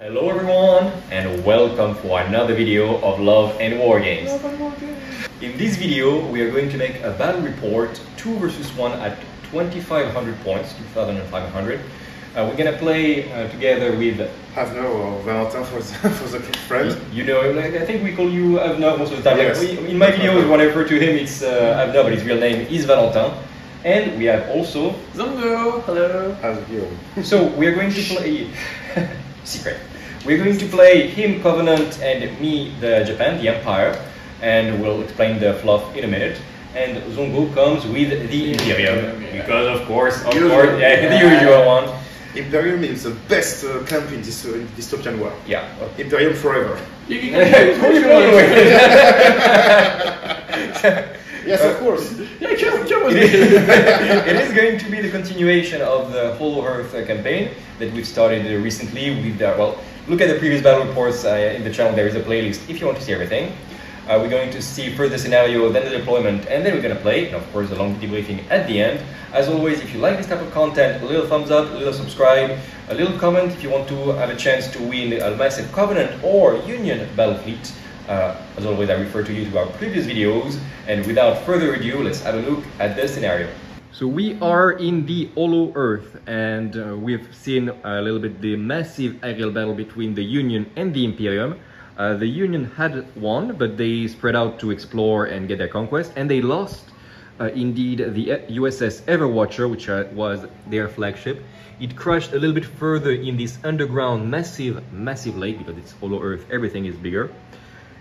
Hello everyone and welcome for another video of Love and Wargames. In this video we are going to make a battle report 2 versus 1 at 2500 points, 2500. We're gonna play together with Avner or Valentin for the friend. You know, I think we call you Avner most of the time. Yes. In my videos when I refer to him it's Avner, but his real name is Valentin. And we have also Zongo, hello. As you. So we are going to play secret. We're going to play him Covenant and me the Japan, the Empire, and we'll explain the fluff in a minute. And Zongo comes with the Imperium because of course, the usual one. Imperium is the best camp in this dystopian war. Yeah. Imperium forever. Yes, of course. Yeah, come with me. It is going to be the continuation of the Hollow Earth campaign that we've started recently with well, look at the previous battle reports in the channel. There is a playlist if you want to see everything. We're going to see further scenario, then the deployment, and then we're going to play, and of course a long debriefing at the end. As always, if you like this type of content, a little thumbs up, a little subscribe, a little comment if you want to have a chance to win a massive Covenant or Union battle fleet. As always, I refer to you to our previous videos, and without further ado, let's have a look at the scenario. So we are in the Hollow Earth, and we've seen a little bit the massive aerial battle between the Union and the Imperium. The Union had won, but they spread out to explore and get their conquest, and they lost indeed the USS Everwatcher, which was their flagship. It crashed a little bit further in this underground massive lake, because it's Hollow Earth, everything is bigger.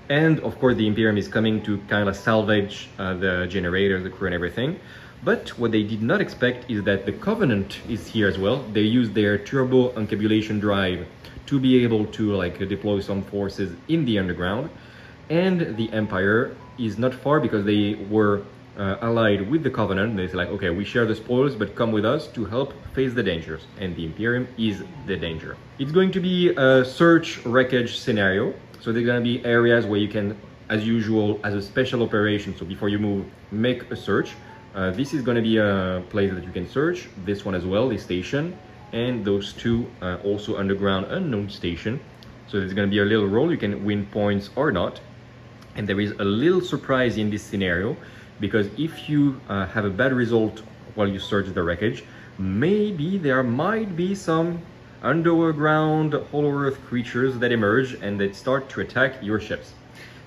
And of course the Imperium is coming to kind of salvage the generator, the crew and everything. But what they did not expect is that the Covenant is here as well. They used their techno-encabulation drive to be able to deploy some forces in the underground. And the Empire is not far because they were allied with the Covenant. They say like, okay, we share the spoils, but come with us to help face the dangers. And the Imperium is the danger. It's going to be a search wreckage scenario. So there are going to be areas where you can, as usual, as a special operation, so before you move, make a search. This is going to be a place that you can search. This one as well, this station, and those two also underground unknown station. So there's going to be a little roll. You can win points or not. And there is a little surprise in this scenario, because if you have a bad result while you search the wreckage, maybe there might be some underground Hollow Earth creatures that emerge and that start to attack your ships.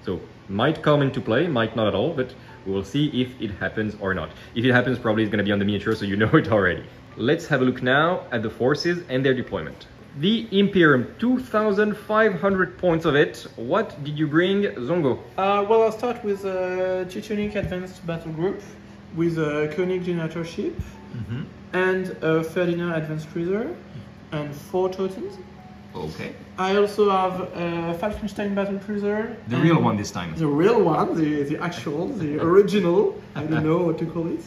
So might come into play, might not at all, but we will see if it happens or not. If it happens, probably it's going to be on the miniature, so you know it already. Let's have a look now at the forces and their deployment. The Imperium, 2,500 points of it. What did you bring, Zongo? Well, I'll start with a Teutonic Advanced Battle Group with a Koenig Generator ship and a Ferdinand Advanced Cruiser and 4 Totans. Okay. I also have a Falkenstein Battle Cruiser. The real one this time. The real one, the actual, the original. I don't know what to call it.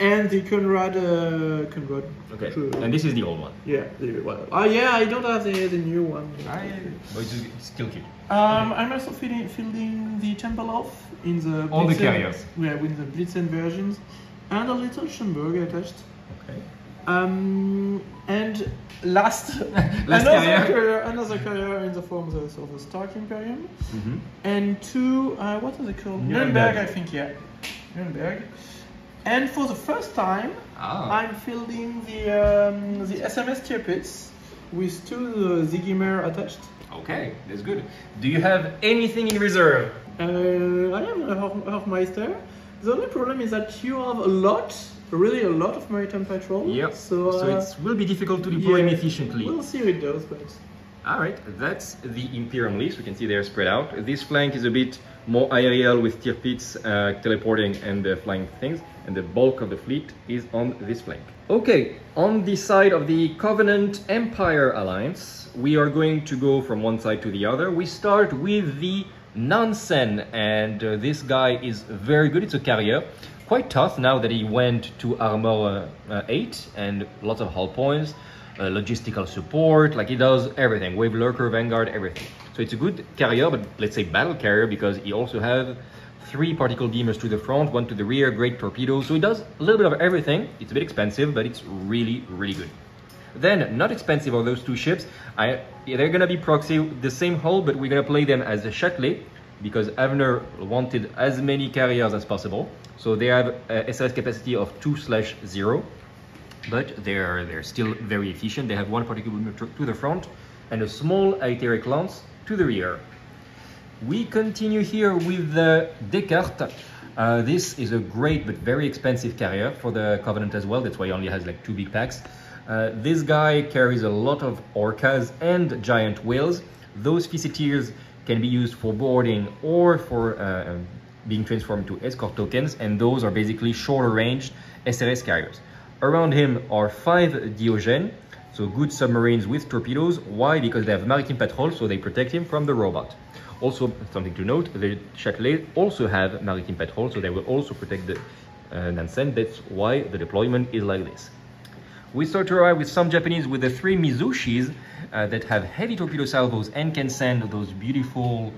And the Conrad. Okay. And this is the old one. Yeah. Yeah. I don't have the new one. But it's still cute. I'm also fielding the Tempelhof in the all the carriers. Yeah, with the Blitzen versions, and a little Schönberg attached. Okay. And last another carrier in the form of the Stark Imperium, and 2 what are they called? Nuremberg, I think. Yeah, Nuremberg. And for the first time, I'm fielding the SMS Tirpitz with 2 Ziggymer attached. Okay, that's good. Do you have anything in reserve? I am a Hochmeister. The only problem is that you have really a lot of maritime patrol. Yep. So it will be difficult to deploy him efficiently. We'll see how it does, but... Alright, that's the Imperium list. We can see they're spread out. This flank is a bit more aerial with Tirpitz teleporting and flying things, and the bulk of the fleet is on this flank. Okay, on the side of the Covenant Empire Alliance, we are going to go from one side to the other. We start with the Nansen, and this guy is very good. It's a carrier. Quite tough now that he went to armor 8 and lots of hull points, logistical support, like he does everything, wave lurker, Vanguard, everything. So it's a good carrier, but let's say battle carrier, because he also has 3 particle beamers to the front, 1 to the rear, great torpedoes. So he does a little bit of everything. It's a bit expensive, but it's really, really good. Then, not expensive are those two ships. They're gonna be proxy, the same hull, but we're gonna play them as a Châtelet, because Avner wanted as many carriers as possible. So they have a SRS capacity of 2/0, but they're still very efficient. They have one particle to the front and a small artillery lance to the rear. We continue here with the Descartes. This is a great but very expensive carrier for the Covenant as well. That's why he only has like 2 big packs. This guy carries a lot of orcas and giant whales. Those Fissiteers can be used for boarding or for being transformed to escort tokens, and those are basically shorter range SRS carriers. Around him are 5 Diogenes, so good submarines with torpedoes. Why? Because they have maritime patrol, so they protect him from the robot. Also, something to note, the Châtelet also have maritime patrol, so they will also protect the Nansen. That's why the deployment is like this. We start to arrive with some Japanese with the 3 Mizushis that have heavy torpedo salvos and can send those beautiful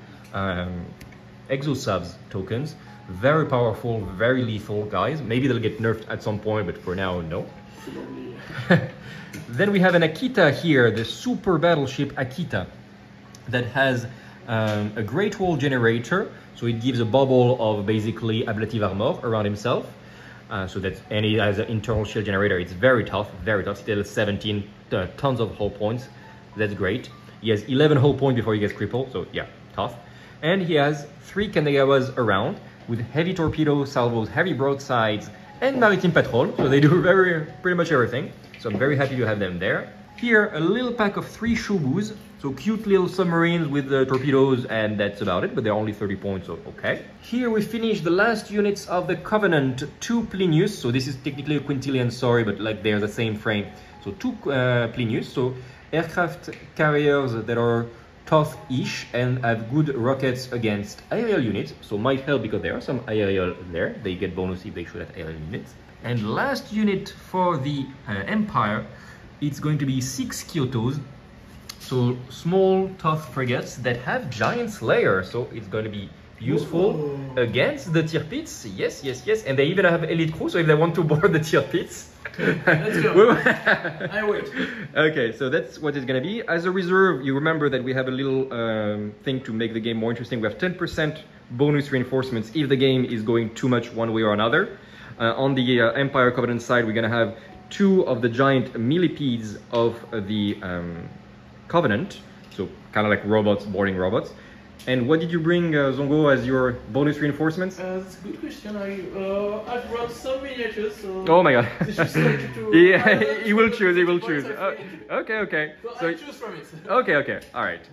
exosubs tokens. Very powerful, very lethal guys. Maybe they'll get nerfed at some point, but for now, no. Then we have an Akita here, the super battleship Akita, that has a Great Wall generator. So it gives a bubble of basically ablative armor around himself. And he has an internal shield generator. It's very tough, still 17 tons of hull points. That's great. He has 11 hull points before he gets crippled, so yeah, tough. And he has 3 Kanagawas around with heavy torpedo salvos, heavy broadsides, and maritime patrol. So they do pretty much everything. So I'm very happy to have them there. Here, a little pack of 3 Shubus. So cute little submarines with torpedoes, and that's about it, but they're only 30 points, so okay. Here we finish the last units of the Covenant, 2 Plinius. So this is technically a quintillion, sorry, but like they're the same frame. So 2 Plinius, so aircraft carriers that are tough-ish and have good rockets against aerial units. So might help because there are some aerial there. They get bonus if they shoot at aerial units. And last unit for the Empire, it's going to be 6 Kyotos. So small, tough frigates that have giant slayer. So it's going to be useful against the Tirpitz. Yes, yes, yes. And they even have elite crew. So if they want to board the Tirpitz, let's go. I wait. Okay, so that's what it's going to be. As a reserve, you remember that we have a little thing to make the game more interesting. We have 10% bonus reinforcements if the game is going too much one way or another. On the Empire Covenant side, we're going to have 2 of the giant millipedes of the Covenant, so kind of like robots, boarding robots. And what did you bring, Zongo, as your bonus reinforcements? That's a good question. I've brought some miniatures, so... Oh my god. Yeah, he will choose, he will choose. Okay, okay. So I choose from it. Okay, okay, alright.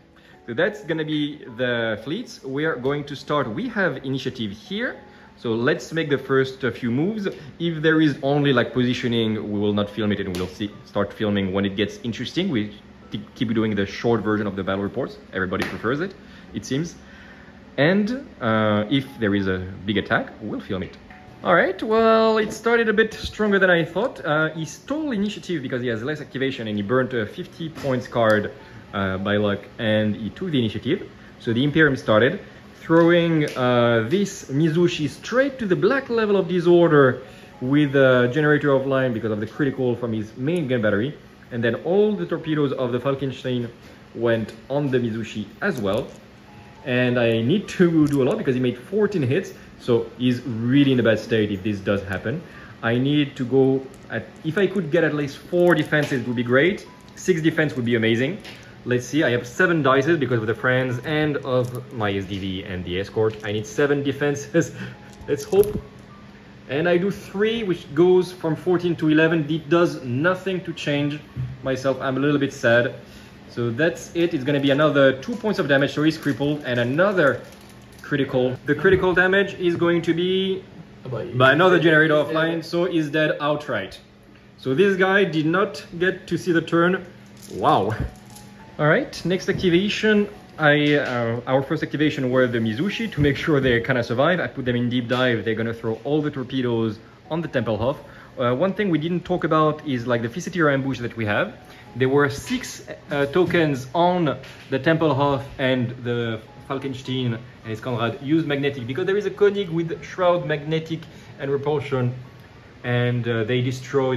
So that's gonna be the fleets. We are going to start, we have initiative here. So let's make the first few moves. If there is only like positioning, we will not film it, and we'll start filming when it gets interesting. We keep doing the short version of the battle reports. Everybody prefers it, it seems. And if there is a big attack, we'll film it. All right, well, it started a bit stronger than I thought. He stole initiative because he has less activation, and he burnt a 50 points card by luck, and he took the initiative. So the Imperium started throwing this Mizushi straight to the black level of disorder with a generator offline because of the critical from his main gun battery. And then all the torpedoes of the Falkenstein went on the Mizushi as well. And I need to do a lot because he made 14 hits. So he's really in a bad state if this does happen. I need to go at, if I could get at least 4 defenses, it would be great. 6 defense would be amazing. Let's see, I have 7 dices because of the friends and of my SDV and the escort. I need 7 defenses. Let's hope. And I do 3, which goes from 14 to 11. It does nothing to change myself. I'm a little bit sad. So that's it. It's going to be another 2 points of damage. So he's crippled, and another critical. The critical damage is going to be by another generator offline. So he's dead outright. So this guy did not get to see the turn. Wow. All right, next activation. Our first activation were the Mizushi to make sure they kind of survive. I put them in deep dive. They're gonna throw all the torpedoes on the Tempelhof. One thing we didn't talk about is like the Fissiteer ambush that we have. There were 6 tokens on the Tempelhof, and the Falkenstein and his Conrad used magnetic because there is a Koenig with shroud, magnetic, and repulsion. and they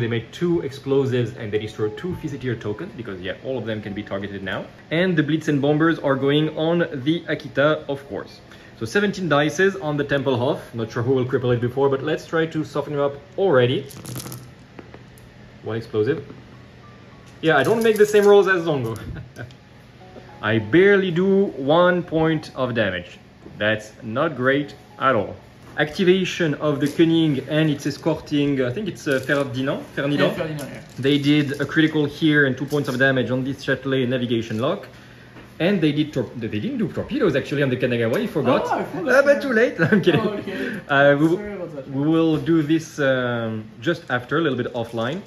made 2 explosives and they destroyed 2 Fizzeteer tokens because yeah, all of them can be targeted now. And the Blitzen bombers are going on the Akita, of course. So 17 dices on the Tempelhof. Not sure who will cripple it before, but let's try to soften him up already. 1 explosive. Yeah, I don't make the same rolls as Zongo. I barely do 1 point of damage. That's not great at all. Activation of the Koenig and it's escorting, I think it's Ferdinand. Yeah, Ferdinand, yeah. They did a critical here and 2 points of damage on this Châtelet navigation lock. And they didn't do torpedoes actually on the Kanagawa, I forgot. Oh, I forgot. But too late, I'm kidding. Oh, okay. Sorry about that. We will do this just after, a little bit offline.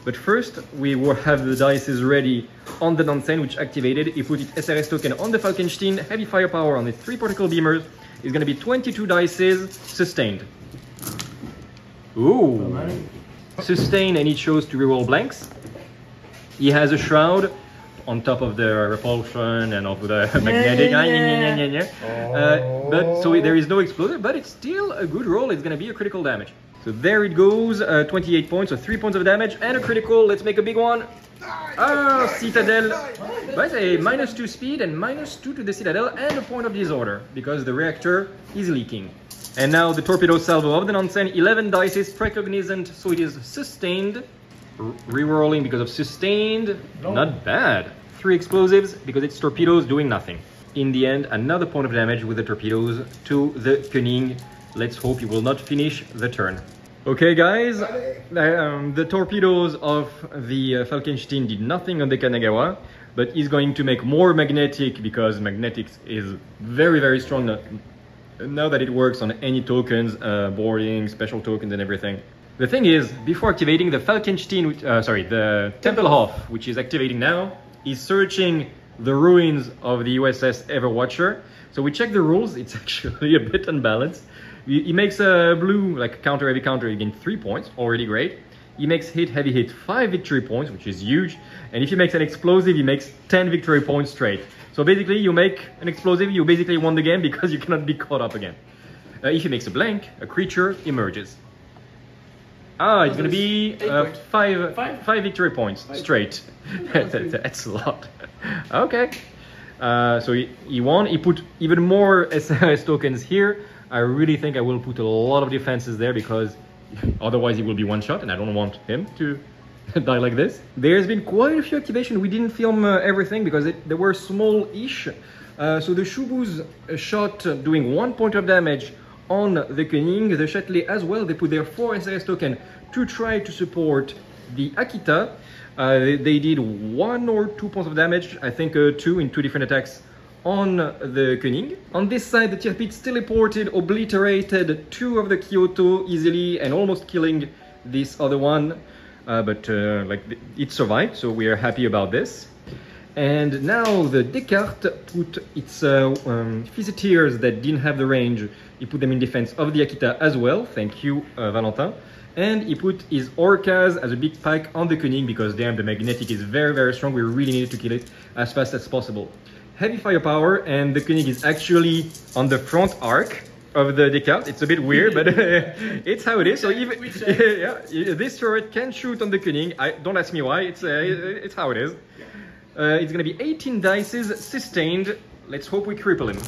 But first, we will have the dices ready on the Nansen, which activated. He put its SRS token on the Falkenstein, heavy firepower on its 3 particle beamers. It's going to be 22 dices, sustained. Ooh! Sustained, and he chose to reroll blanks. He has a shroud on top of the repulsion and of the magnetic. But so there is no explosive, but it's still a good roll. It's going to be a critical damage. So there it goes, 28 points, so 3 points of damage and a critical. Let's make a big one. Ah, Citadel. But a -2 speed and -2 to the Citadel and a point of disorder because the reactor is leaking. And now the torpedo salvo of the Nansen, 11 dice, strike cognizant, so it is sustained. Rerolling because of sustained, not bad. 3 explosives because it's torpedoes doing nothing. In the end, another point of damage with the torpedoes to the Koenig. Let's hope he will not finish the turn. Okay guys, the torpedoes of the Falkenstein did nothing on the Kanagawa, but he's going to make more magnetic because magnetics is very, very strong now that it works on any tokens, boarding, special tokens and everything. The thing is, before activating the Falkenstein, the Tempelhof, which is activating now, is searching the ruins of the USS Everwatcher. So we check the rules, it's actually a bit unbalanced. He makes a blue, like counter, heavy counter, he gains 3 points, already great. He makes hit, heavy hit, 5 victory points, which is huge. And if he makes an explosive, he makes 10 victory points straight. So basically, you make an explosive, you basically won the game because you cannot be caught up again. If he makes a blank, a creature emerges. Ah, it's gonna be 5 victory points straight. That's a lot. Okay. So he won. He put even more SRS tokens here. I really think I will put a lot of defenses there because otherwise he will be one shot and I don't want him to die like this. There's been quite a few activations. We didn't film everything because they were small-ish. So the Shubu's shot doing 1 point of damage on the Koenig, the Châtelet as well. They put their 4 SRS token to try to support the Akita. They did 1 or 2 points of damage, I think 2 in 2 different attacks on the Koenig. On this side, the Tirpitz teleported, obliterated 2 of the Kyoto easily and almost killing this other one. But it survived, so we are happy about this. And now the Descartes put its Fizzeteers that didn't have the range, he put them in defense of the Akita as well. Thank you, Valentin. And he put his Orcas as a big pack on the Koenig because damn, the magnetic is very, very strong. We really needed to kill it as fast as possible. Heavy firepower, and the Koenig is actually on the front arc of the Descartes. It's a bit weird, but it's how it is. So even this turret can shoot on the Koenig. Don't ask me why. It's how it is. It's gonna be 18 dices sustained. Let's hope we cripple him.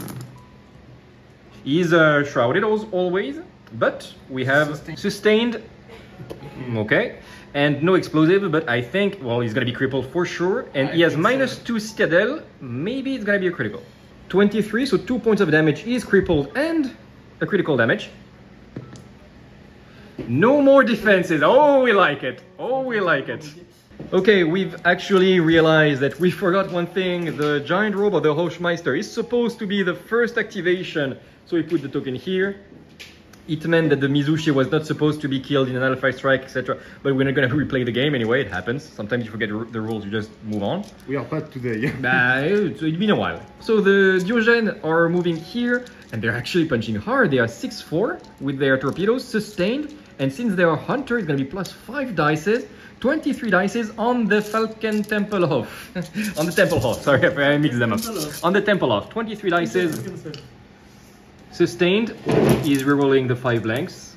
He's shrouded as always, but we have sustained. Okay, and no explosive, but I think, well, he's gonna be crippled for sure. And he has -2 Citadel. Maybe it's gonna be a critical. 23, so 2 points of damage. He is crippled and a critical damage. No more defenses. Oh, we like it. Oh, we like it. Okay, we've actually realized that we forgot one thing. The giant robe of the Hochmeister is supposed to be the first activation. So we put the token here. It meant that the Mizushi was not supposed to be killed in an Alpha Strike, etc. But we're not going to replay the game anyway, it happens. Sometimes you forget the rules, you just move on. We are bad today. It's been a while. So the Diogen are moving here, and they're actually punching hard. They are 6-4 with their torpedoes, sustained. And since they are Hunter, it's going to be +5 dices. 23 dices on the Falken Tempelhof. On the Tempelhof, sorry, I mixed them up. On the Tempelhof, 23 dices. Sustained, is rerolling the 5 blanks.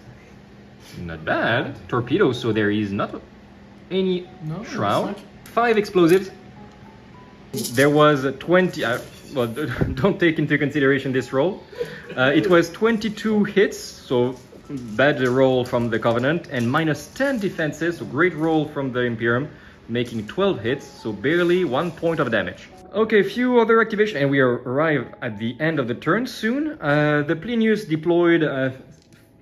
Not bad. Torpedoes, so there is not any shroud. Like... 5 explosives. There was 20, well, don't take into consideration this roll. It was 22 hits, so bad roll from the Covenant, and minus 10 defenses, so great roll from the Imperium, making 12 hits, so barely 1 point of damage. Okay, a few other activation, and we arrive at the end of the turn soon. The Plinius deployed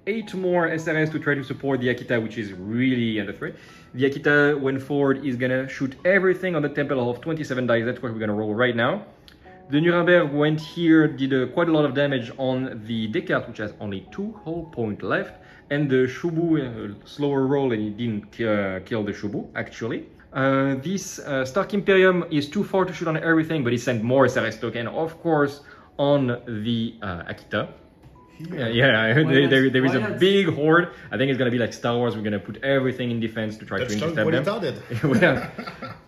8 more SRS to try to support the Akita, which is really under threat. The Akita, when forward, is gonna shoot everything on the Temple of 27 dice. That's what we're gonna roll right now. The Nuremberg went here, did quite a lot of damage on the Descartes, which has only 2 whole points left, and the Shubu, slower roll, and he didn't kill the Shubu, actually. This Stark Imperium is too far to shoot on everything, but he sent more SRS token, of course, on the Akita. Yeah, there is a big horde. I think it's gonna be like Star Wars. We're gonna put everything in defense to try to intercept them.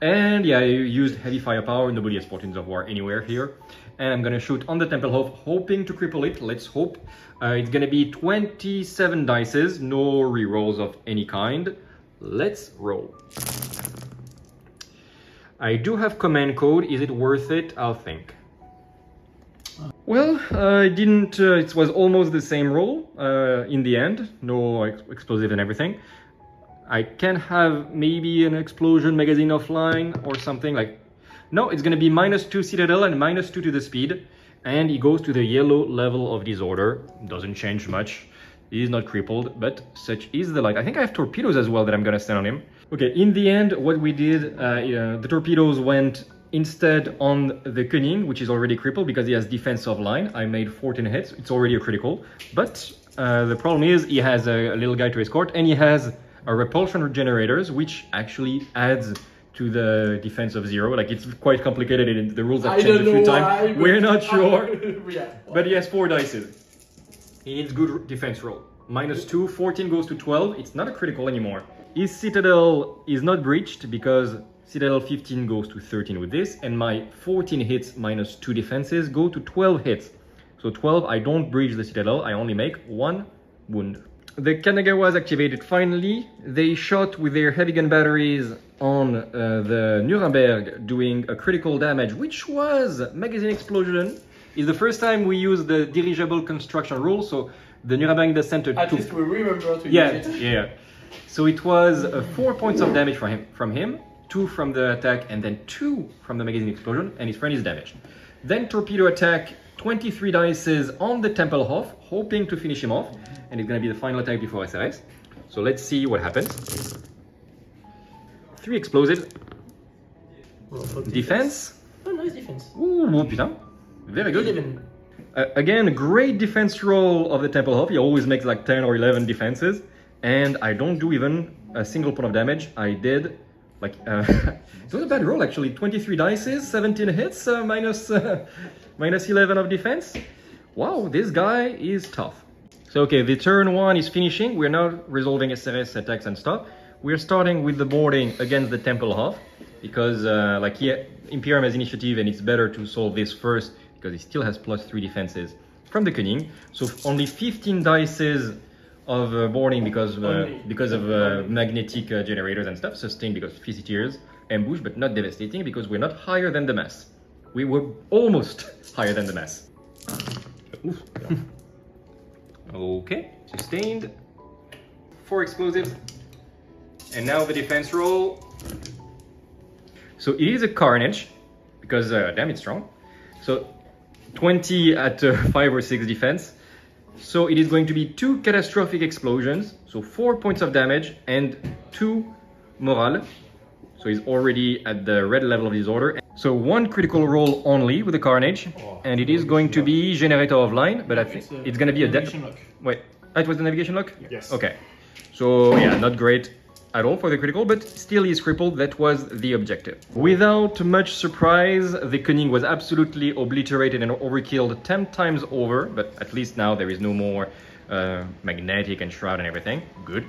And yeah, you used heavy firepower. Nobody has 14s of war anywhere here. And I'm gonna shoot on the Temple Hof, hoping to cripple it. Let's hope. It's gonna be 27 dices, no rerolls of any kind. Let's roll. I do have command code. Is it worth it? I'll think. Well, I didn't, it was almost the same roll in the end, no explosive and everything. I can have maybe an explosion magazine offline or something like, no, it's gonna be -2 Citadel and -2 to the speed, and he goes to the yellow level of disorder. Doesn't change much, he is not crippled, but such is the light. I think I have torpedoes as well that I'm gonna send on him. Okay, in the end, what we did, the torpedoes went instead on the Cunning, which is already crippled because he has defense of line. I made 14 hits, it's already a critical. But the problem is he has a little guy to escort, and he has a repulsion generators, which actually adds to the defense of 0. Like, it's quite complicated, and the rules have changed a few times. We're not sure. But he has 4 dices. He needs good defense roll. -2, 14 goes to 12. It's not a critical anymore. His Citadel is not breached because Citadel 15 goes to 13 with this, and my 14 hits -2 defenses go to 12 hits. So 12, I don't breach the Citadel, I only make 1 wound. The Kanagawa was activated finally. They shot with their heavy gun batteries on the Nuremberg, doing a critical damage, which was magazine explosion. It's the first time we use the dirigible construction rule, so the Nuremberg in the center. At least we remember to use it. Yeah. So it was 4 points of damage from him. 2 from the attack, and then 2 from the magazine explosion, and his friend is damaged. Then torpedo attack, 23 dices on the Temple Hof, hoping to finish him off, and it's gonna be the final attack before SRS. So let's see what happens. 3 explosives. Defense. Oh, nice defense. Ooh, putain. Very good. Again, great defense roll of the Temple Hof. He always makes like 10 or 11 defenses, and I don't do even a single point of damage. I did like, it was a bad roll actually. 23 dices, 17 hits, minus 11 of defense. Wow, this guy is tough. So okay, the turn 1 is finishing. We're now resolving SRS attacks and stuff. We're starting with the boarding against the Temple Hof because Imperium has initiative, and it's better to solve this first because he still has +3 defenses from the Cunning. So only 15 dices of boarding because of magnetic generators and stuff. Sustained because of Visiteers, ambush, but not devastating because we're not higher than the mass. We were almost higher than the mass. Oof. Okay, sustained. 4 explosives. And now the defense roll. So it is a carnage because damn, it's strong. So 20 at 5 or 6 defense. So it is going to be 2 catastrophic explosions, so 4 points of damage and 2 morale. So he's already at the red level of disorder. So 1 critical roll only with the carnage, and it is going to be generator of line, but I think it's going to be a navigation lock. Wait, it was the navigation lock? Yes. Okay. So yeah, not great at all for the critical, but still he's crippled. That was the objective. Without much surprise, the Cunning was absolutely obliterated and overkilled 10 times over, but at least now there is no more magnetic and shroud and everything. Good.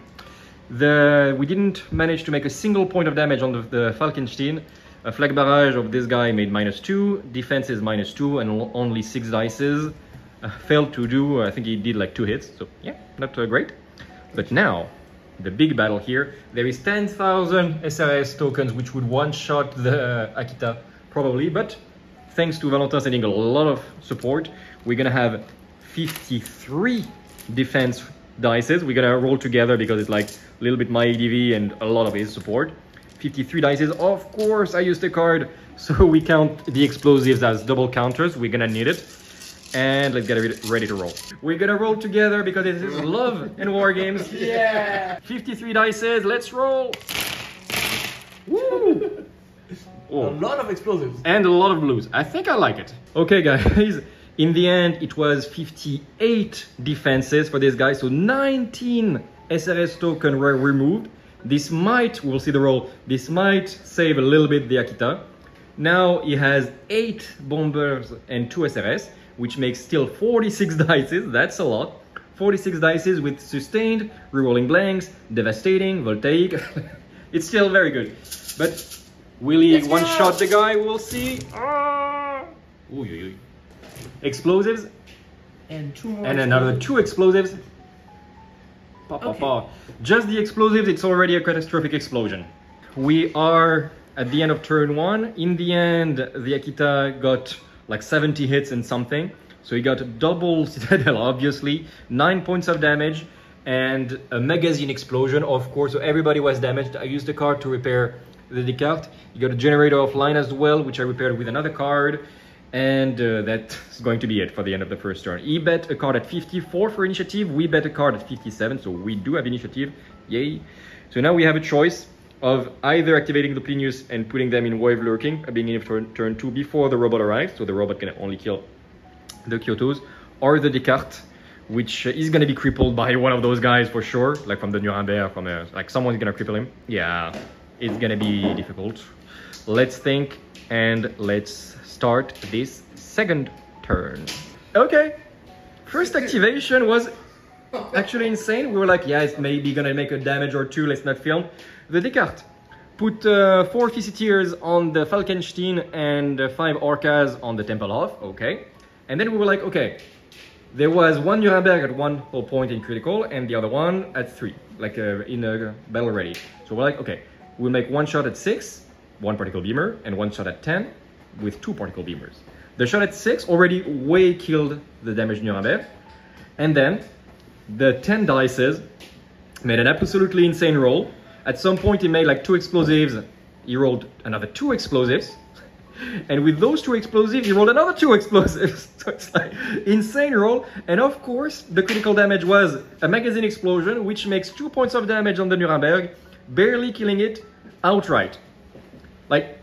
We didn't manage to make a single point of damage on the Falkenstein. A flag barrage of this guy made -2, defense is -2, and only 6 dices. Failed to do, I think he did like 2 hits, so yeah, not great. But now, the big battle here. There is 10,000 SRS tokens, which would one-shot the Akita, probably, but thanks to Valentin sending a lot of support, we're gonna have 53 defense dices. We're gonna roll together because it's like a little bit my ADV and a lot of his support. 53 dices. Of course, I used a card, so we count the explosives as double counters. We're gonna need it. And let's get ready to roll. We're gonna roll together because this is Love and Wargames. Yeah! 53 dices, let's roll! Woo! Oh. A lot of explosives. And a lot of blues. I think I like it. Okay, guys. In the end, it was 58 defenses for this guy. So 19 SRS tokens were removed. This might, we'll see the roll, this might save a little bit the Akita. Now he has 8 bombers and 2 SRS, which makes still 46 dices. That's a lot. 46 dices with sustained, rerolling blanks, devastating, voltaic. It's still very good. But will he one-shot the guy? We'll see. Ooh, explosives. And 2 more. And another 2 explosives. Okay. Just the explosives, it's already a catastrophic explosion. We are at the end of turn 1. In the end, the Akita got like 70 hits and something. So he got a double citadel, obviously, 9 points of damage, and a magazine explosion, of course. So everybody was damaged. I used the card to repair the Descartes. You got a generator offline as well, which I repaired with another card. And that's going to be it for the end of the first turn. He bet a card at 54 for initiative. We bet a card at 57, so we do have initiative. Yay. So now we have a choice of either activating the Plinius and putting them in wave lurking, beginning of turn 2 before the robot arrives, so the robot can only kill the Kyotos, or the Descartes, which is going to be crippled by one of those guys for sure, like from the Nuremberg, from like someone's going to cripple him. Yeah, it's going to be difficult. Let's think and let's start this second turn. Okay, first activation was actually insane. We were like, yeah, it's maybe gonna make a damage or 2, let's not film. The Descartes put 4 Visiteers on the Falkenstein and 5 Orcas on the Tempelhof, okay. And then we were like, okay, there was one Nuremberg at 1 whole point in critical and the other one at 3, like in a battle ready. So we're like, okay, we'll make 1 shot at 6, 1 particle beamer, and 1 shot at 10 with 2 particle beamers. The shot at 6 already way killed the damaged Nuremberg. And then the 10 dices made an absolutely insane roll. At some point he made like 2 explosives. He rolled another 2 explosives. And with those 2 explosives, he rolled another 2 explosives. So it's like insane roll. And of course, the critical damage was a magazine explosion, which makes 2 points of damage on the Nuremberg, barely killing it outright. Like,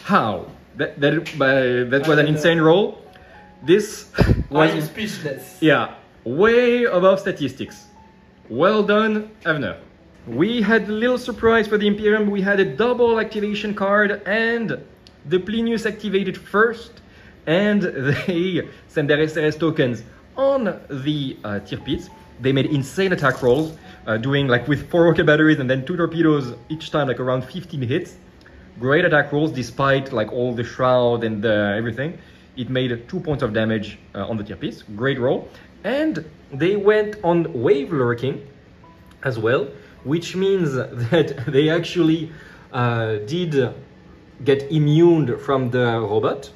how? That was an insane roll. This was... I'm speechless. Yeah, way above statistics. Well done, Avner. We had a little surprise for the Imperium. We had a double activation card and the Plinius activated first, and they sent their SRS tokens on the tier pits. They made insane attack rolls, doing like with 4 rocket batteries and then 2 torpedoes each time, like around 15 hits. Great attack rolls despite like all the shroud and everything. It made 2 points of damage on the tier piece. Great roll. And they went on wave lurking as well, which means that they actually did get immune from the robot,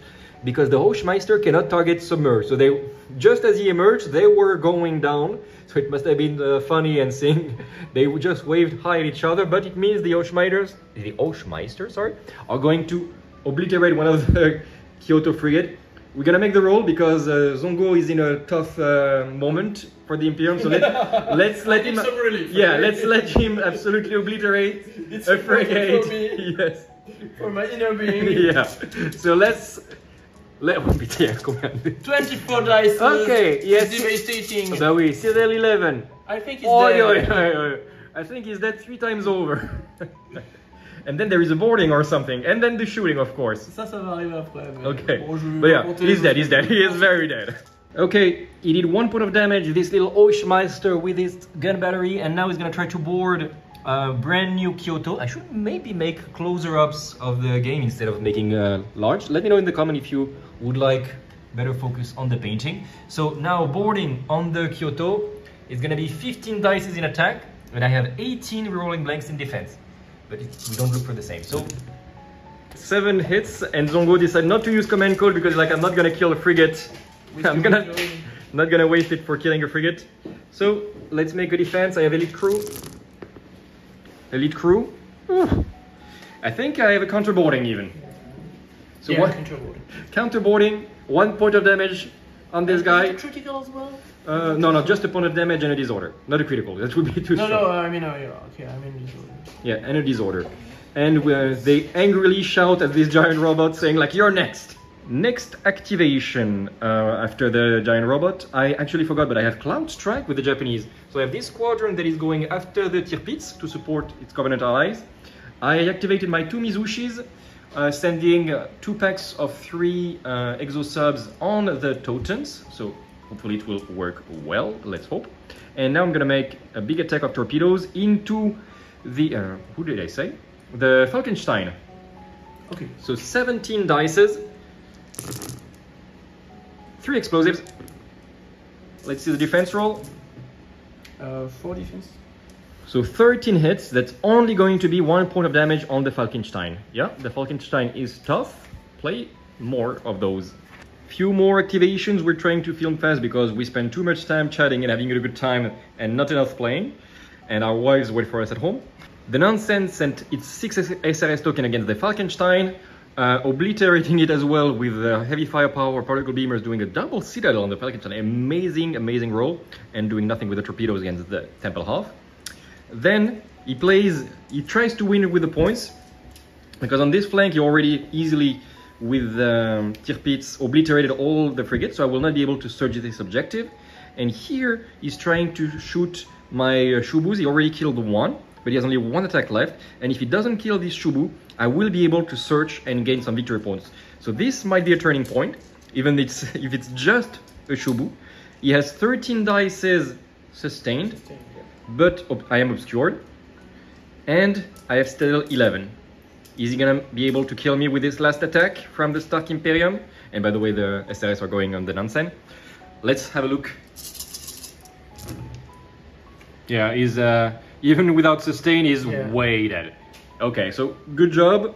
because the Hochmeister cannot target submerged. So they, just as he emerged, they were going down. So it must have been funny and seeing they just waved hi at each other, but it means the Hochmeister, sorry, are going to obliterate one of the Kyoto frigate. We're gonna make the roll because Zongo is in a tough moment for the Imperium. So let's let him. Yeah, let's let him absolutely obliterate a frigate. For me, yes. For my inner being. Yeah. So let's. Let 24 dice. Okay, yes. Devastating. So we Citadel 11. I think he's dead. I think he's dead 3 times over. And then there is a boarding or something, and then the shooting, of course. Ça va arriver après. Okay, but yeah, he's dead, he is very dead. Okay, he did 1 point of damage, this little Hochmeister with his gun battery, and now he's gonna try to board a brand new Kyoto. I should maybe make closer ups of the game instead of making large. Let me know in the comment if you would like better focus on the painting. So now boarding on the Kyoto is gonna be 15 dice in attack, And I have 18 rerolling blanks in defense. But we don't look for the same. So 7 hits, and Zongo decided not to use command code because like I'm not gonna kill a frigate. I'm not gonna waste it for killing a frigate. So let's make a defense. I have elite crew. Elite crew. Ooh. I think I have a counterboarding even. So yeah, what? Counterboarding. 1 point of damage on this guy. Critical as well? No, just a point of damage and a disorder. Not a critical. That would be too strong. No, I mean, yeah, okay, I mean disorder. Yeah, and a disorder. And they angrily shout at this giant robot saying like, you're next. Next activation after the giant robot, I actually forgot, but I have Cloud Strike with the Japanese. So I have this squadron that is going after the Tirpitz to support its Covenant allies. I activated my 2 Mizushis, sending 2 packs of 3 exosubs on the Totems. So hopefully it will work well, let's hope. And now I'm gonna make a big attack of torpedoes into the, who did I say? The Falkenstein. Okay. So 17 dices, 3 explosives. Let's see the defense roll. 4 defense. So 13 hits, that's only going to be 1 point of damage on the Falkenstein. Yeah, the Falkenstein is tough. Play more of those. Few more activations we're trying to film fast because we spend too much time chatting and having a good time and not enough playing. And our wives wait for us at home. The Nonsense sent its 6 SRS token against the Falkenstein, obliterating it as well with heavy firepower particle beamers, doing a double citadel on the Falkenstein. Amazing roll, and doing nothing with the torpedoes against the Temple half. Then he tries to win with the points, because on this flank he already easily with Tirpitz obliterated all the frigates, so I will not be able to surge this objective. And here he's trying to shoot my Shubus. He already killed 1. But he has only 1 attack left, and if he doesn't kill this Shubu, I will be able to search and gain some victory points. So this might be a turning point, even if it's just a Shubu. He has 13 dices sustained, but I am obscured, and I have still 11. Is he gonna be able to kill me with this last attack from the Stark Imperium? And by the way, the SRS are going on the Nansen. Let's have a look. Yeah, he's even without sustain, he's way dead. Okay, so good job.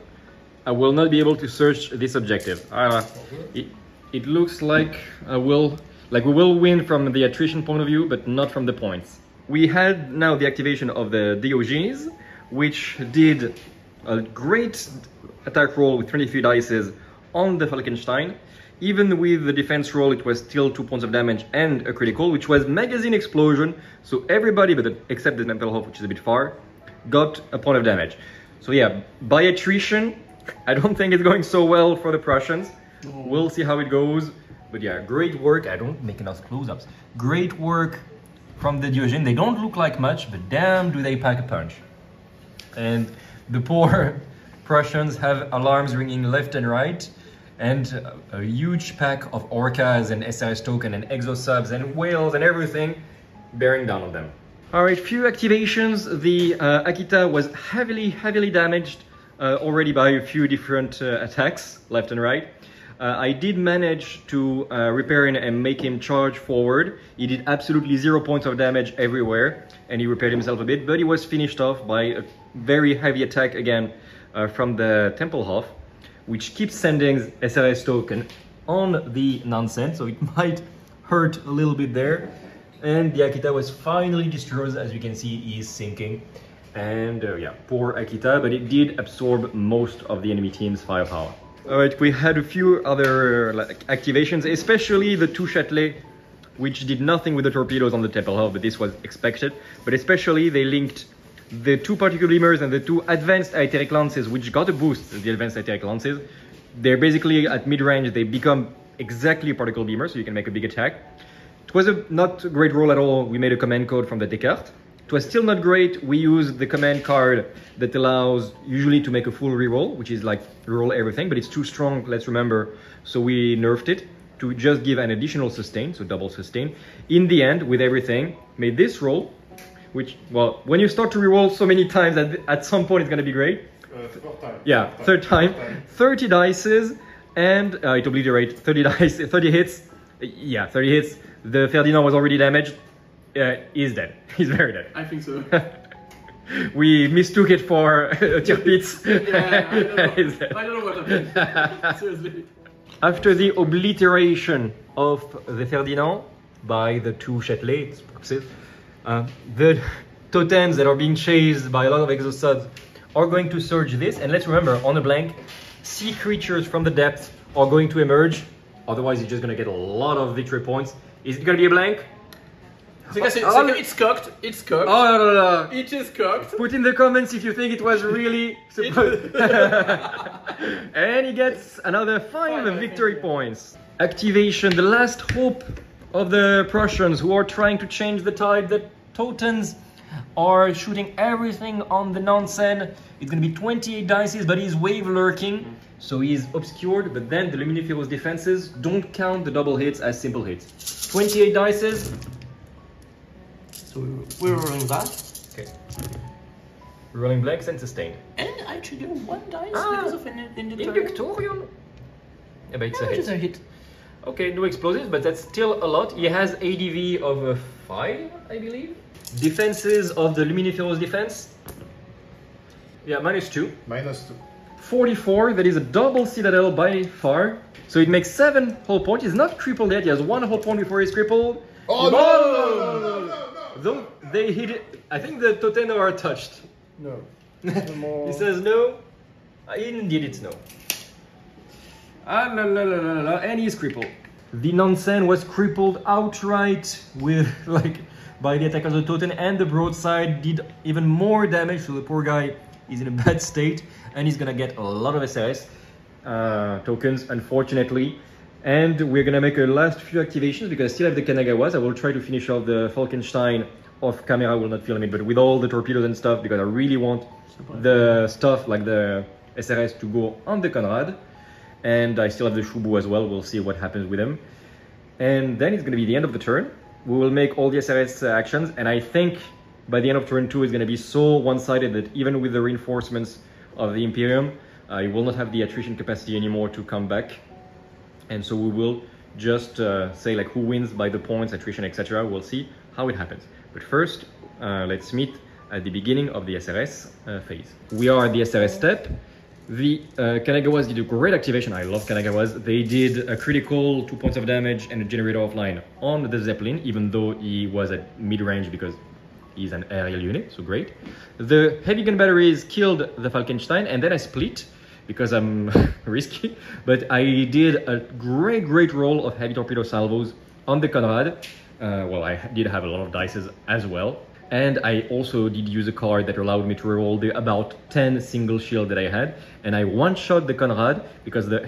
I will not be able to search this objective. It looks like we will win from the attrition point of view, but not from the points. We had now the activation of the Diogenes, which did a great attack roll with 23 dices on the Falkenstein. Even with the defense roll, it was still 2 points of damage and a critical, which was magazine explosion. So everybody, but except the Temple Hof, which is a bit far, got a point of damage. So yeah, by attrition, I don't think it's going so well for the Prussians. We'll see how it goes. But yeah, great work. I don't make enough close-ups. Great work from the Diogenes. They don't look like much, but damn, do they pack a punch. And the poor Prussians have alarms ringing left and right. And a huge pack of Orcas and SRS token and exosubs and whales and everything bearing down on them. Alright, few activations. The Akita was heavily damaged already by a few different attacks, left and right. I did manage to repair him and make him charge forward. He did absolutely 0 points of damage everywhere, and he repaired himself a bit, but he was finished off by a very heavy attack again from the Temple Half, which keeps sending SRS token on the Nonsense, so it might hurt a little bit there. And the Akita was finally destroyed. As you can see, he is sinking. And yeah, poor Akita, but it did absorb most of the enemy team's firepower. Alright, we had a few other activations, especially the 2 Châtelet, which did nothing with the torpedoes on the Temple Half, but this was expected. But especially they linked the 2 particle beamers and the 2 advanced aetheric lances, which got a boost, the advanced aetheric lances. They're basically at mid-range, they become exactly a particle beamer, so you can make a big attack. It was not a great roll at all. We made a command code from the Descartes. It was still not great. We used the command card that allows usually to make a full reroll, which is like reroll everything, but it's too strong, let's remember, so we nerfed it to just give an additional sustain, so double sustain. In the end, with everything, made this roll, which, well, when you start to reroll so many times, at some point it's going to be great. Fourth time. Yeah, third time. 30 dices, and it obliterates 30 dice, 30 hits. Yeah, 30 hits. The Ferdinand was already damaged. He's dead. He's very dead. I think so. We mistook it for a tirpitz. Yeah, I don't know what happened. Seriously. After the obliteration of the Ferdinand by the two Châtelets, the totems that are being chased by a lot of exosuds are going to surge this. And let's remember, on a blank, sea creatures from the depths are going to emerge. Otherwise, you're just going to get a lot of victory points. Is it going to be a blank? It's cocked. It's cocked. Oh, no. It is cocked. Put in the comments if you think it was really supposed. And he gets another 5 victory points. Activation, the last hope of the Prussians who are trying to change the tide. The Teutons are shooting everything on the Nansen. It's going to be 28 dices, but he's wave lurking, so he's obscured. But then the Luminiferous defenses don't count the double hits as simple hits. 28 dices. So we're rolling that. Okay. Rolling blanks and sustained. And I trigger 1 dice because of an Inductorium? Yeah, but it's a hit. It's a hit. Okay, no explosives, but that's still a lot. He has ADV of 5, I believe. Defenses of the Luminiferous defense. Yeah, -2. -2. 44, that is a double citadel by far. So it makes 7 hull points. He's not crippled yet, he has 1 hull point before he's crippled. Oh, no. Though they hit it, I think the Toteno are touched. No. He says no. Indeed, it's no. And he's crippled. The Nansen was crippled outright with by the attack of the Toten, and the broadside did even more damage. So the poor guy is in a bad state, and he's gonna get a lot of SRS tokens, unfortunately. And we're gonna make a last few activations because I still have the Kanagawas. I will try to finish off the Falkenstein off camera. I will not film it, but with all the torpedoes and stuff, because I really want the stuff like the SRS to go on the Conrad. And I still have the Shubu as well. We'll see what happens with him. And then it's gonna be the end of the turn. We will make all the SRS actions, and I think by the end of turn 2 it's gonna be so one-sided that even with the reinforcements of the Imperium, you will not have the attrition capacity anymore to come back. And so we will just say like who wins by the points, attrition, etc. We'll see how it happens. But first, let's meet at the beginning of the SRS phase. We are at the SRS step. The Kanagawas did a great activation. I love Kanagawas. They did a critical 2 points of damage and a generator offline on the Zeppelin, even though he was at mid-range because he's an aerial unit, so great. The heavy gun batteries killed the Falkenstein, and then I split because I'm risky, but I did a great roll of heavy torpedo salvos on the Conrad. Well, I did have a lot of dices as well. And I also did use a card that allowed me to reroll the about 10 single shield that I had. And I one-shot the Conrad because the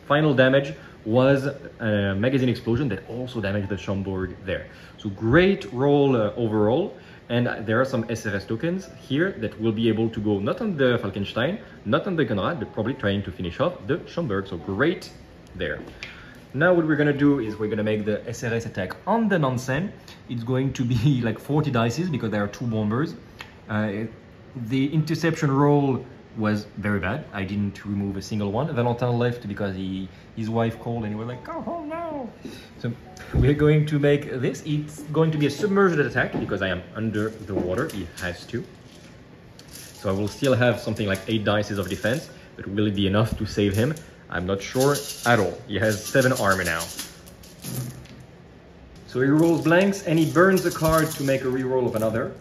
final damage was a magazine explosion that also damaged the Schomburg there. So great roll overall. And there are some SRS tokens here that will be able to go not on the Falkenstein, not on the Conrad, but probably trying to finish off the Schomburg. So great there. Now what we're gonna do is we're gonna make the SRS attack on the Nansen. It's going to be like 40 dices because there are 2 bombers. The interception roll was very bad. I didn't remove a single one. Valentin left because his wife called and he was like, "Go home now." So we're going to make this. It's going to be a submerged attack because I am under the water. He has to. So I will still have something like 8 dices of defense, but will it be enough to save him? I'm not sure at all. He has 7 armor now. So he rolls blanks and he burns a card to make a reroll of another.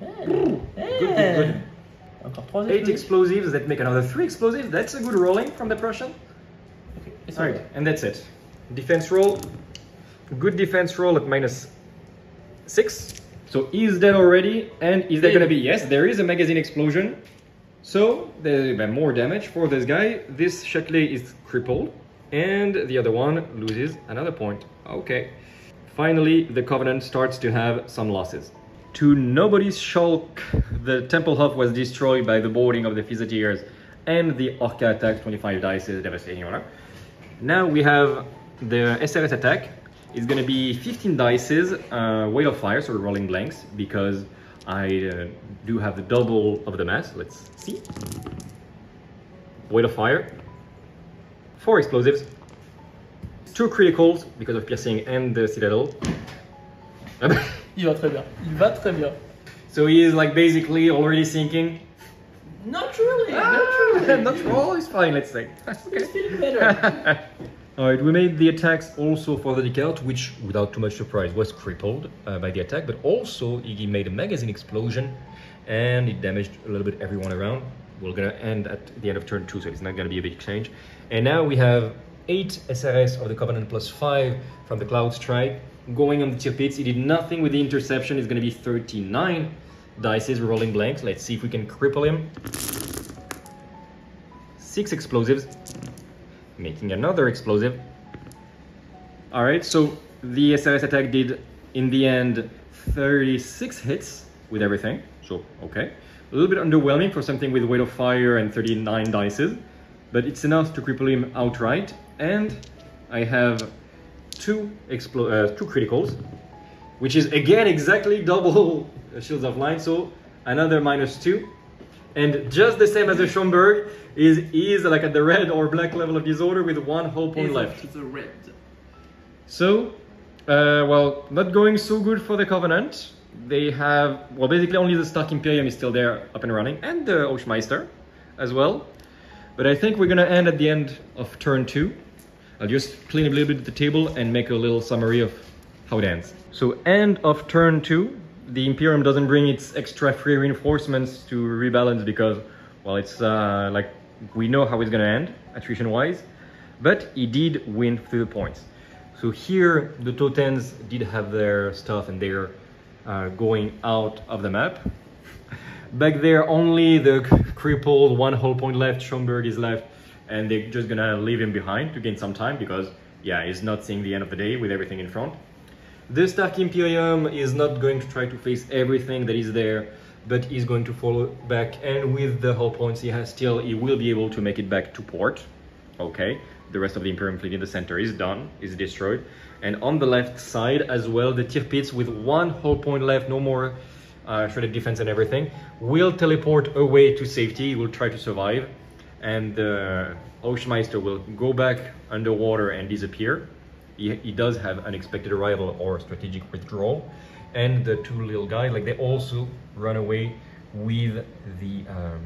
Good. 8 explosives that make another 3 explosives. That's a good rolling from the Prussian. Okay, Alright, and that's it. Defense roll. Good defense roll at -6. So he's dead already. And is there going to be... Yes, there is a magazine explosion. So there's more damage for this guy. This Châtelet is crippled. And the other one loses another point. Okay. Finally, the Covenant starts to have some losses. To nobody's shulk, the Temple Huff was destroyed by the boarding of the Fizzateers and the Orca attack, 25 dice, devastating. Now we have the SRS attack. It's going to be 15 dices, weight of fire, so we're rolling blanks, because I do have the double of the mass. Let's see. Weight of fire. 4 explosives. 2 criticals because of piercing and the citadel. Il va très bien. Il va très bien. So he is like basically already sinking. Not really. Not really. Not all is fine, let's say. He's feeling better. Alright, we made the attacks also for the Descartes, which, without too much surprise, was crippled by the attack, but also he made a magazine explosion and it damaged a little bit everyone around. We're gonna end at the end of turn 2, so it's not gonna be a big change. And now we have 8 SRS of the Covenant plus 5 from the Cloud Strike going on the tier pits. He did nothing with the interception. It's gonna be 39 dices rolling blanks. Let's see if we can cripple him. 6 explosives, making another explosive. Alright, so the SRS attack did, in the end, 36 hits with everything. So, okay. A little bit underwhelming for something with weight of fire and 39 dices, but it's enough to cripple him outright. And I have 2 criticals, which is again exactly double Shields of Line, so another -2. And just the same as the Schomburg, is like at the red or black level of disorder with 1 whole point left. It's a red. So, well, not going so good for the Covenant. They have, well, basically only the Stark Imperium is still there up and running, and the Hochmeister as well. But I think we're gonna end at the end of turn 2. I'll just clean a little bit the table and make a little summary of how it ends. So end of turn 2, the Imperium doesn't bring its extra free reinforcements to rebalance because, well, it's like, we know how it's gonna end, attrition-wise, but he did win through the points. So here, the Totens did have their stuff and they're going out of the map. Back there, only the crippled 1 whole point left, Schomburg is left, and they're just gonna leave him behind to gain some time because, yeah, he's not seeing the end of the day with everything in front. The Stark Imperium is not going to try to face everything that is there, but he's going to follow back, and with the hull points he has still, he will be able to make it back to port. Okay, the rest of the Imperium fleet in the center is done, is destroyed. And on the left side as well, the tier pits with 1 hull point left, no more shredded defense and everything, will teleport away to safety. He will try to survive, and the Hochmeister will go back underwater and disappear. He does have unexpected arrival or strategic withdrawal, and the 2 little guys, like, they also run away with the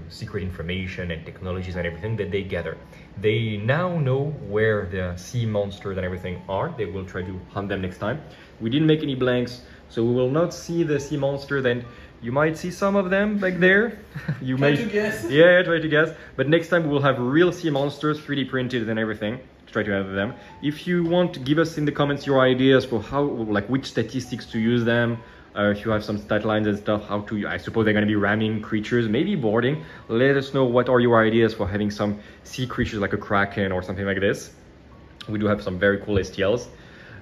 secret information and technologies and everything that they gather. They now know where the sea monsters and everything are. They will try to hunt them next time. We didn't make any blanks, so we will not see the sea monster. Then you might see some of them back there. You Try to guess. Yeah, try to guess. But next time we will have real sea monsters, 3D printed and everything. Try to have them. If you want to give us in the comments your ideas for how, like, which statistics to use them, if you have some stat lines and stuff, how to, I suppose they're going to be ramming creatures, maybe boarding. Let us know what are your ideas for having some sea creatures like a kraken or something like this. We do have some very cool STLs.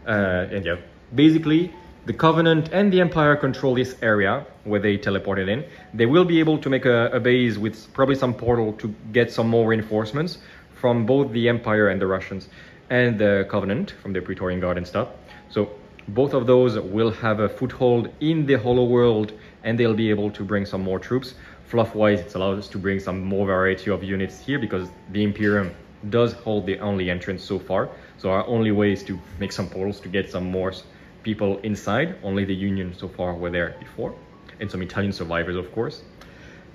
And yeah, basically the Covenant and the Empire control this area where they teleported in. They will be able to make a base with probably some portal to get some more reinforcements from both the Empire and the Russians and the Covenant from the Praetorian Guard and stuff. So both of those will have a foothold in the Hollow World, and they'll be able to bring some more troops. Fluff-wise, it's allowed us to bring some more variety of units here because the Imperium does hold the only entrance so far. So our only way is to make some portals to get some more people inside. Only the Union so far were there before, and some Italian survivors, of course.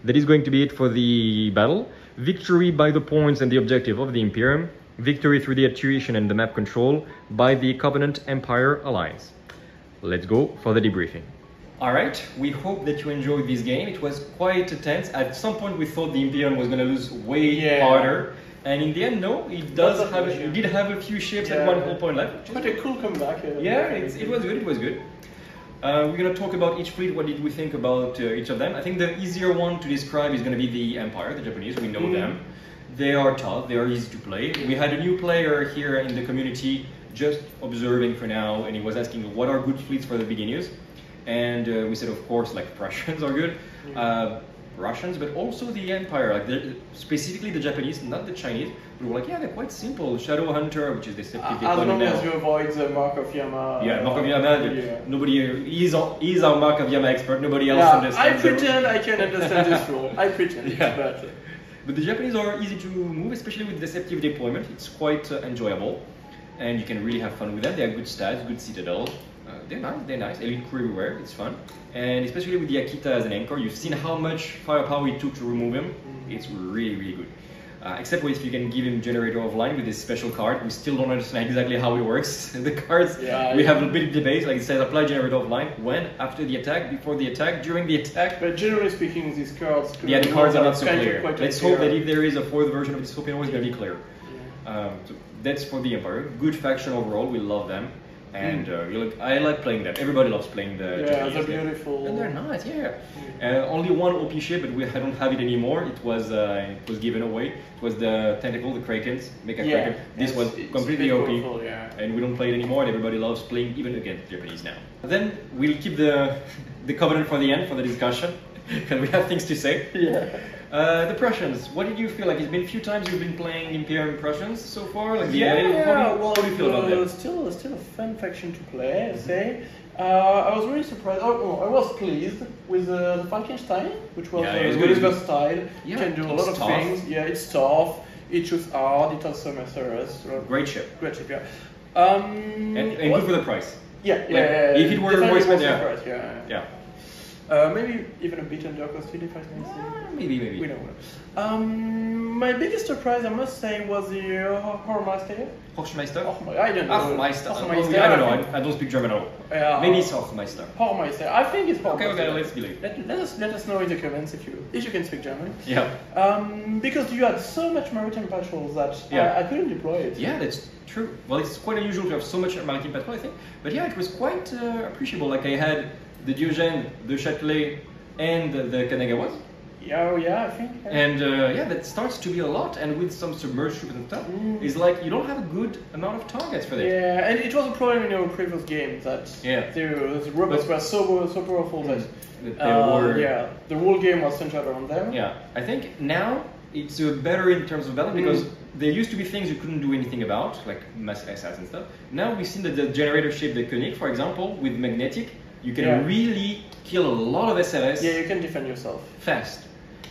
That is going to be it for the battle. Victory by the points and the objective of the Imperium. Victory through the attrition and the map control by the Covenant Empire Alliance. Let's go for the debriefing. Alright, we hope that you enjoyed this game. It was quite tense. At some point we thought the Imperium was going to lose way harder. And in the end, no, it did have a few ships and 1 whole point left. Quite a cool comeback. Yeah, it was good, it was good. We're going to talk about each fleet. What did we think about each of them? I think the easier one to describe is going to be the Empire, the Japanese. We know them. They are tough, they are easy to play. We had a new player here in the community just observing for now, and he was asking what are good fleets for the beginners. And we said, of course, like Prussians are good, Russians, but also the Empire, like specifically the Japanese, not the Chinese. We were like, yeah, they're quite simple. Shadow Hunter, which is deceptive. As long as you avoid the Mark of Yama. Yeah, Mark of Yama. Nobody, he's our Mark of Yama expert. Nobody else understands. I pretend I can understand this rule. I pretend. But the Japanese are easy to move, especially with deceptive deployment. It's quite enjoyable, and you can really have fun with them. They have good stats, good citadel, They're nice, they're nice. Elite crew everywhere, it's fun. And especially with the Akita as an anchor, you've seen how much firepower it took to remove him. It's really, really good. Except if you can give him Generator of Line with this special card. We still don't understand exactly how it works. The cards, we have a bit of debate. Like it says, apply Generator of Line when, after the attack, before the attack, during the attack. But generally speaking, these cards... Yeah, the cards are not so clear. Let's hope that if there is a fourth version of Dystopian, it's going to be clear. So that's for the Empire. Good faction overall, we love them. And I like playing them. Everybody loves playing the Japanese. They're beautiful. And they're nice, only one OP ship, but I don't have it anymore. It was given away. It was the Tentacle, the Krakens, Mecha Kraken. This was completely OP, and we don't play it anymore. And everybody loves playing even against Japanese now. Then we'll keep the Covenant for the end for the discussion, because we have things to say. The Prussians, what did you feel like? It's been a few times you've been playing Imperium Prussians so far? Like Well, how do you feel about that? Still a fun faction to play, I'd say. I was really surprised. I was pleased with the Falkenstein, which was really versatile. You can do a lot of things. Yeah, it's tough. It shoots hard. It has some SRS. Great ship. And good for the price. If it were a voice, maybe even a bit under costed, if I can say. Maybe. We don't know. My biggest surprise, I must say, was the Hochmeister. Hochmeister? I don't know. Hochmeister. I don't know. I don't speak German at all. Maybe it's Hochmeister. Hochmeister. I think it's Hochmeister. Okay, let's believe. Let us know in the comments if you can speak German. Yeah. Because you had so much maritime patrols that I couldn't deploy it. Yeah, that's true. Well, it's quite unusual to have so much maritime patrol, I think. But yeah, it was quite appreciable. Like I had the Diogène, the Châtelet, and the Kanagawas. I think. And that starts to be a lot, and with some submerged ships and stuff, it's like you don't have a good amount of targets for that. Yeah, and it was a problem in our previous game that the robots were so powerful that the whole game was centered around them. Yeah, I think now it's better in terms of balance because there used to be things you couldn't do anything about, like mass SS and stuff. Now we've seen that the generator ship, the Koenig, for example, with magnetic, you can really kill a lot of SLS. Yeah, you can defend yourself fast.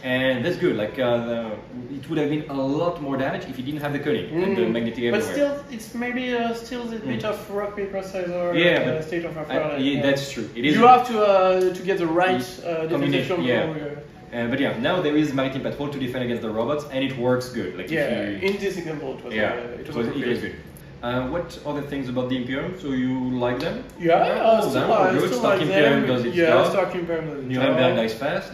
And that's good. Like it would have been a lot more damage if you didn't have the Koenig and the magnetic everywhere. But still, it's maybe still a bit of rock paper scissors. State of affairs. That's true. It is. You have to get the right combination. But now there is maritime patrol to defend against the robots, and it works good. Like in this example, it was good. What other things about the Imperium? So you like them? I still like Imperium them. does its job. Stark Imperium does its job. Nuremberg dies fast.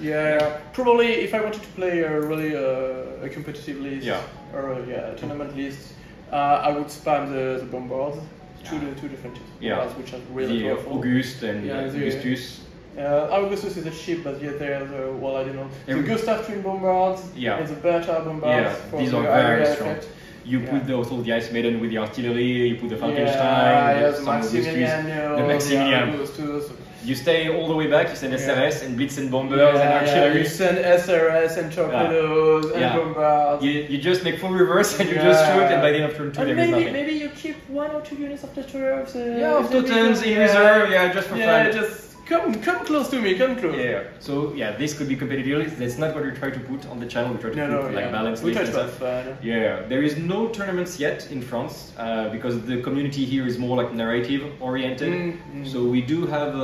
Probably if I wanted to play a competitive list or a tournament list, I would spam the bombards. Two different bombards, which are really powerful. Auguste and Augustus. Augustus is a ship, but there's I don't know. The Gustav twin bombards and the Bertha bombards. These are very strong. You put also the Ice Maiden with the artillery, you put the Falkenstein, the Maximilian. You stay all the way back, you send SRS and Blitzen bombers and artillery. You send SRS and torpedoes and bombards. You just make full reverse and you just shoot, and by the end of turn 2 there is nothing. Maybe you keep 1 or 2 units of destroyers. Of Totens in reserve, just for fun. Just come close to me, come close. So this could be competitive. That's not what we try to put on the channel. We try to put balanced lists and stuff. There is no tournaments yet in France because the community here is more like narrative oriented. So we do have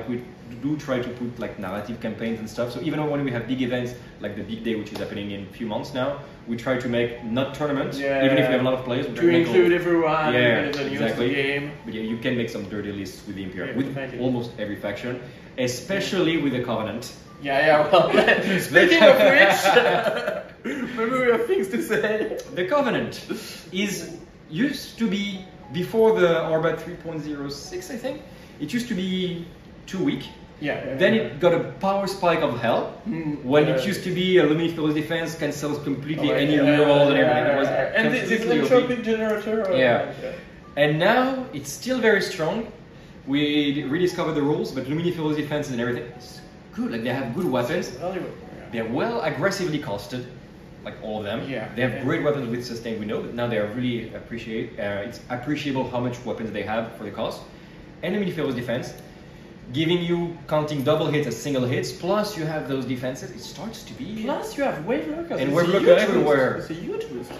we do try to put like narrative campaigns and stuff. So even when we have big events like the big day, which is happening in a few months now, we try to make not tournaments, even if we have a lot of players. To include everyone, exactly. The game. But you can make some dirty lists with the Imperium, with almost every faction, especially with the Covenant. Well, speaking of which, maybe we have things to say. The Covenant used to be, before the Orbit 3.06, I think, it used to be too weak. Then it got a power spike of hell, when it used to be a Luminous defense cancels completely any reroll and everything. It was and this entropic generator. And now it's still very strong. We rediscovered the rules, but Luminous defense and everything is good. Like they have good weapons. They're well aggressively costed, like all of them. They have great weapons with sustain. We know, but now they are really it's appreciable how much weapons they have for the cost. And Luminous defense, giving you counting double hits as single hits, plus you have those defenses, it starts to be... Plus you have wave lookers. And wave looker everywhere. It's a huge boost.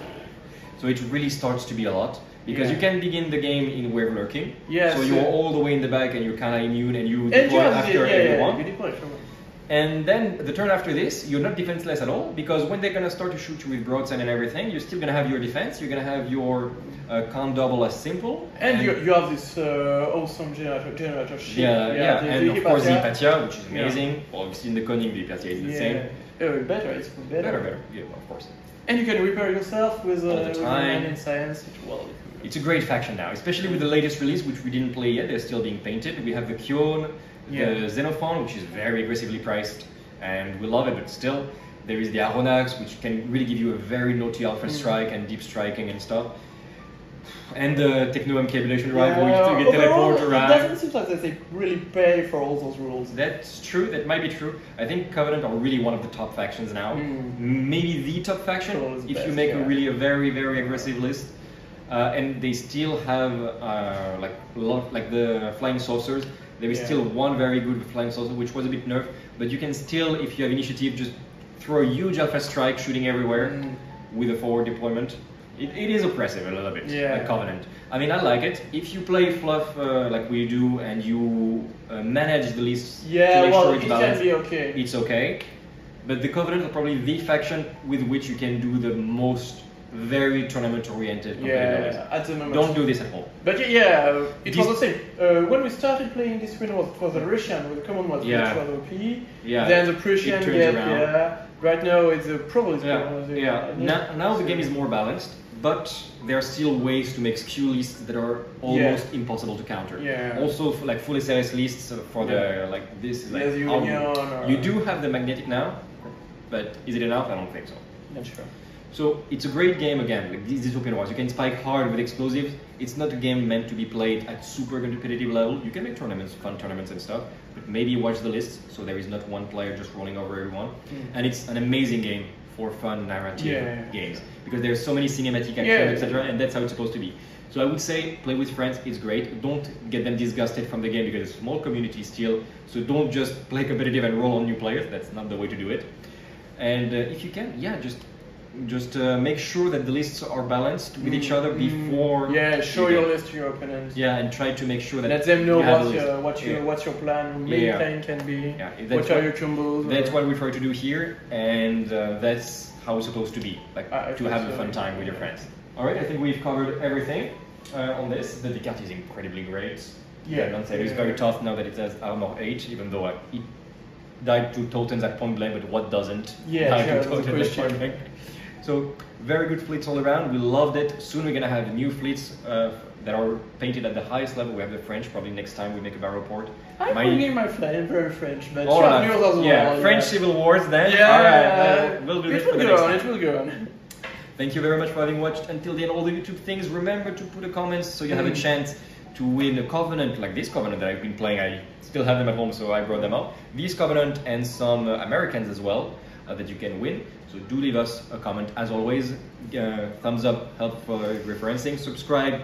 So it really starts to be a lot. Because you can begin the game in wave lurking. Yeah, so you're all the way in the back and you're kind of immune and you and deploy after everyone. You deploy, sure. And then the turn after this, you're not defenseless at all, because when they're going to start to shoot you with broadside and everything, you're still going to have your defense, you're going to have your can't double as simple. And you have this awesome generator ship. And of course the Hypatia, which is amazing. Well, obviously in the conning, the Hypatia is insane. Better, it's better. Yeah, of course. And you can repair yourself with all the time. in science. It's a great faction now, especially with the latest release, which we didn't play yet. They're still being painted. We have the Kion, the Xenophon, which is very aggressively priced, and we love it, but still, there is the Aronax, which can really give you a very naughty alpha strike and deep striking and stuff. And the techno-encabulation drive, where you get teleport around. It doesn't seem like they really pay for all those rules. That's true, that might be true. I think Covenant are really one of the top factions now. Maybe the top faction, if you make a very, very aggressive list. And they still have like the flying saucers. There is still one very good flying saucer, which was a bit nerfed, but you can still, if you have initiative, just throw a huge alpha strike shooting everywhere with a forward deployment. It is oppressive a little bit, like Covenant. I mean, I like it. If you play fluff like we do and you manage the list to make sure it's balanced, can be okay. It's okay. But the Covenant are probably the faction with which you can do the most very tournament-oriented at the moment. Don't do this at home. But it was the same. When we started playing this win for the Russian, with the common was which was OP. Then the Prussian right now it's probably Now the game is more balanced, but there are still ways to make skew lists that are almost impossible to counter. Also, like full SLS lists for the like this is like you do have the magnetic now, but is it enough? I don't think so. Not sure. So it's a great game again, like these Dystopian Wars. You can spike hard with explosives. It's not a game meant to be played at super competitive level. You can make tournaments, fun tournaments and stuff, but maybe watch the list so there is not one player just rolling over everyone. And it's an amazing game for fun narrative games because there's so many cinematic action, etc. And that's how it's supposed to be. So I would say play with friends, it's great. Don't get them disgusted from the game because it's a small community still. So don't just play competitive and roll on new players. That's not the way to do it. And if you can, just make sure that the lists are balanced with each other before. Show your list to your opponents. And try to make sure that let them know what's your plan, main plan can be. What are your combos? That's what we try to do here, and that's how it's supposed to be, like to have a fun time with your friends. All right, I think we've covered everything on this. The card is incredibly great. It's very tough now that it has armor 8, even though it died to totems at point blank, but what doesn't die to totems at point blank? So very good fleets all around. We loved it. Soon we're gonna have new fleets that are painted at the highest level. We have the French. Probably next time we make a battle report. I'm bringing my flag. I'm very French, but yours as well. French civil wars then. We'll do it for the next time. It will go on. Thank you very much for having watched until the end all the YouTube things. Remember to put a comment so you have a chance to win a Covenant like this Covenant that I've been playing. I still have them at home, so I brought them out. These Covenant and some Americans as well that you can win. So do leave us a comment as always. Thumbs up, help for referencing. Subscribe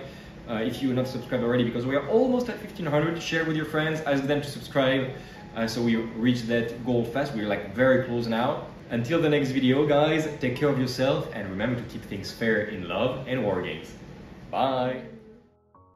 if you're not subscribed already because we are almost at 1500. Share with your friends, ask them to subscribe so we reach that goal fast. We're like very close now. Until the next video, guys, take care of yourself and remember to keep things fair in love and war games. Bye!